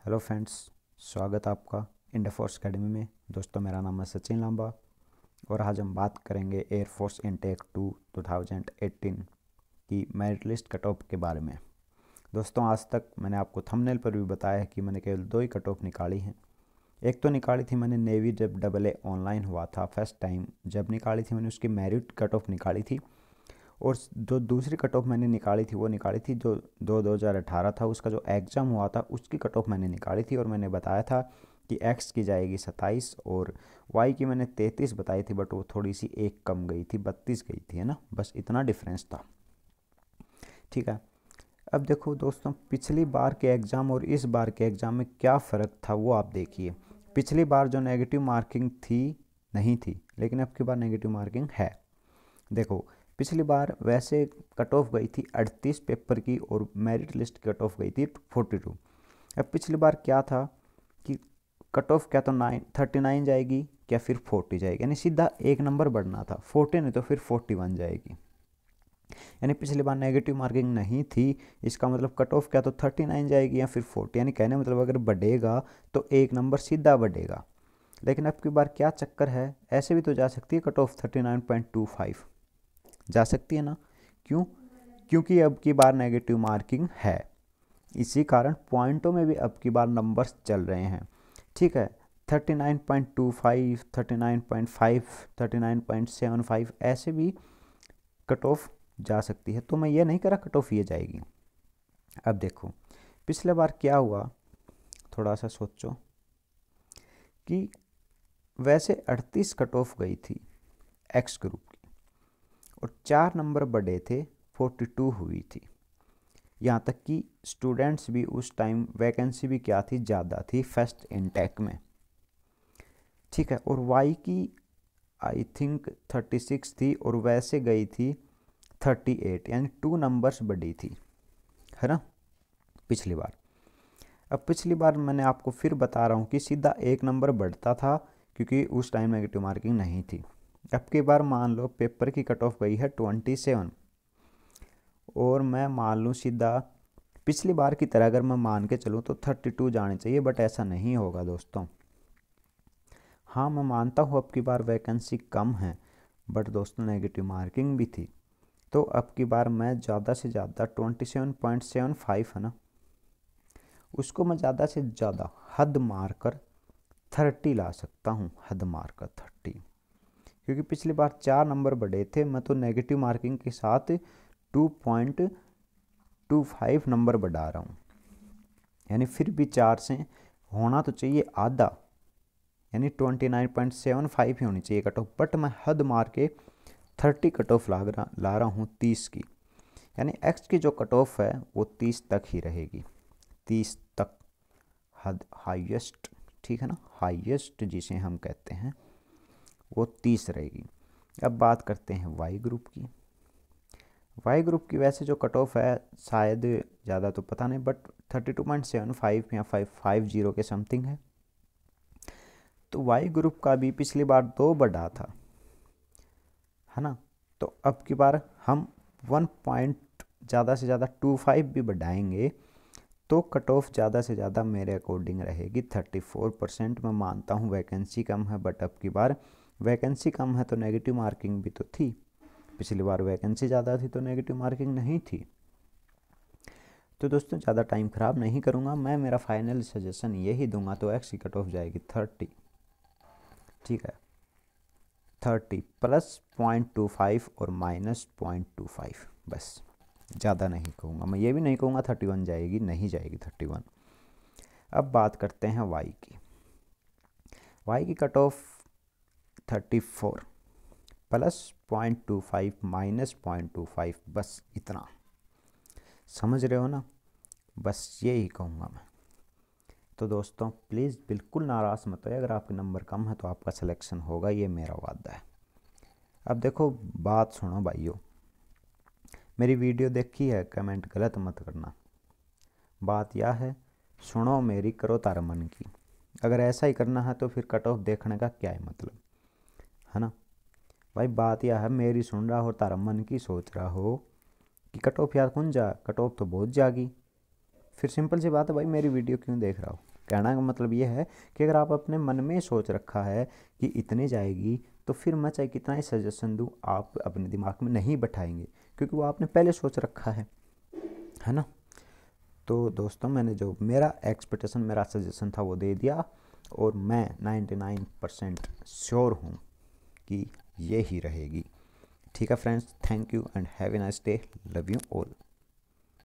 Hello friends, स्वागत है आपका इंडिया फोर्स एकेडमी में। दोस्तों, मेरा नाम है सचिन लांबा और आज हम बात करेंगे एयरफोर्स इनटेक 2 2018 की मेरिट लिस्ट कट ऑफ के बारे में। दोस्तों, आज तक मैंने आपको थंबनेल पर भी बताया है कि मैंने केवल 2 ही कट ऑफ निकाली हैं। एक तो निकाली थी मैंने नेवी जब AA ऑनलाइन हुआ था फर्स्ट टाइम, जब निकाली थी मैंने उसकी मेरिट कट ऑफ निकाली थी। और जो दूसरी कट ऑफ मैंने निकाली थी वो निकाली थी जो 2018 था, उसका जो एग्ज़ाम हुआ था उसकी कट ऑफ मैंने निकाली थी। और मैंने बताया था कि एक्स की जाएगी 27 और वाई की मैंने 33 बताई थी, बट वो थोड़ी सी एक कम गई थी, 32 गई थी, है ना। बस इतना डिफरेंस था, ठीक है। अब देखो दोस्तों, पिछली बार के एग्ज़ाम और इस बार के एग्ज़ाम में क्या फ़र्क था वो आप देखिए। पिछली बार जो नेगेटिव मार्किंग थी नहीं थी, लेकिन अब की बार नेगेटिव मार्किंग है। देखो, पिछली बार वैसे कट ऑफ गई थी 38 पेपर की और मेरिट लिस्ट कट ऑफ गई थी 42। अब पिछली बार क्या था कि कट ऑफ क्या तो 39 जाएगी क्या फिर 40 जाएगी, यानी सीधा एक नंबर बढ़ना था, 40 नहीं तो फिर 41 जाएगी। यानी पिछली बार नेगेटिव मार्किंग नहीं थी, इसका मतलब कट ऑफ क्या तो 39 जाएगी या फिर 40, यानी कहने मतलब अगर बढ़ेगा तो एक नंबर सीधा बढ़ेगा। लेकिन अब की बार क्या चक्कर है, ऐसे भी तो जा सकती है कट ऑफ 39.25 जा सकती है ना। क्यों? क्योंकि अब की बार नेगेटिव मार्किंग है, इसी कारण पॉइंटों में भी अब की बार नंबर्स चल रहे हैं, ठीक है। 39.25, 39.5, 39.75 ऐसे भी कट ऑफ जा सकती है। तो मैं ये नहीं करा कट ऑफ ये जाएगी। अब देखो पिछले बार क्या हुआ, थोड़ा सा सोचो कि वैसे 38 कट ऑफ गई थी एक्स ग्रुप की और 4 नंबर बढ़े थे, 42 हुई थी। यहाँ तक कि स्टूडेंट्स भी उस टाइम वैकेंसी भी क्या थी, ज़्यादा थी फर्स्ट इनटेक में, ठीक है। और वाई की आई थिंक 36 थी और वैसे गई थी 38, यानी 2 नंबर्स बढ़ी थी, है ना, पिछली बार। अब पिछली बार मैंने आपको फिर बता रहा हूँ कि सीधा एक नंबर बढ़ता था क्योंकि उस टाइम नेगेटिव मार्किंग नहीं थी। अब की बार मान लो पेपर की कट ऑफ गई है 27 और मैं मान लूँ सीधा पिछली बार की तरह अगर मैं मान के चलूँ तो 32 जाने चाहिए, बट ऐसा नहीं होगा दोस्तों। हाँ, मैं मानता हूँ अब की बार वैकेंसी कम है, बट दोस्तों नेगेटिव मार्किंग भी थी। तो अब की बार मैं ज़्यादा से ज़्यादा 27.75 है ना, उसको मैं ज़्यादा से ज़्यादा हद मार कर 30 ला सकता हूँ, हद मार कर 30। क्योंकि पिछली बार 4 नंबर बढ़े थे, मैं तो नेगेटिव मार्किंग के साथ 2.25 नंबर बढ़ा रहा हूँ, यानी फिर भी 4 से होना तो चाहिए आधा, यानी 29.75 ही होनी चाहिए कट ऑफ, बट मैं हद मार के 30 कट ऑफ ला रहा हूँ 30 की। यानी एक्स की जो कट ऑफ है वो 30 तक ही रहेगी, 30 तक हद हाईएस्ट, ठीक है ना, हाईएस्ट जिसे हम कहते हैं वो 30 रहेगी। अब बात करते हैं वाई ग्रुप की। वाई ग्रुप की वैसे जो कट ऑफ है शायद ज़्यादा तो पता नहीं, बट 32.75 या 550 के समथिंग है। तो वाई ग्रुप का भी पिछली बार 2 बढ़ा था, है ना। तो अब की बार हम 1 पॉइंट ज़्यादा से ज़्यादा 25 भी बढ़ाएंगे तो कट ऑफ ज़्यादा से ज़्यादा मेरे अकॉर्डिंग रहेगी 34%। मैं मानता हूँ वैकेंसी कम है, बट अब की बार वैकेंसी कम है तो नेगेटिव मार्किंग भी तो थी। पिछली बार वैकेंसी ज़्यादा थी तो नेगेटिव मार्किंग नहीं थी। तो दोस्तों, ज़्यादा टाइम ख़राब नहीं करूँगा, मैं मेरा फाइनल सजेशन यही दूंगा। तो एक्स की कट ऑफ जाएगी 30, ठीक है, 30 प्लस 0.25 और माइनस 0.25, बस, ज़्यादा नहीं कहूँगा। मैं ये भी नहीं कहूँगा 31 जाएगी, नहीं जाएगी 31। अब बात करते हैं वाई की। वाई की कट ऑफ 34 प्लस 0.25 माइनस 0.25, बस इतना, समझ रहे हो ना, बस यही कहूँगा मैं। तो दोस्तों प्लीज़ बिल्कुल नाराज़ मत हो, अगर आपके नंबर कम है तो आपका सिलेक्शन होगा, ये मेरा वादा है। अब देखो बात सुनो भाइयों, मेरी वीडियो देखी है, कमेंट गलत मत करना। बात यह है, सुनो मेरी, करो तारा मन की। अगर ऐसा ही करना है तो फिर कट ऑफ देखने का क्या है मतलब, है ना भाई। बात यह है, मेरी सुन रहा हो, तारा मन की सोच रहा हो कि कट ऑफ यार कौन जा, कट ऑफ तो बहुत जागी, फिर सिंपल सी बात है भाई, मेरी वीडियो क्यों देख रहा हो। कहने का मतलब ये है कि अगर आप अपने मन में सोच रखा है कि इतने जाएगी, तो फिर मैं चाहे कितना ही सजेशन दूँ, आप अपने दिमाग में नहीं बैठाएंगे, क्योंकि वो आपने पहले सोच रखा है ना। तो दोस्तों, मैंने जो मेरा एक्सपेक्टेशन, मेरा सजेशन था वो दे दिया, और मैं 99% श्योर हूँ कि ये ही रहेगी। ठीक है friends, thank you and have a nice day, love you all.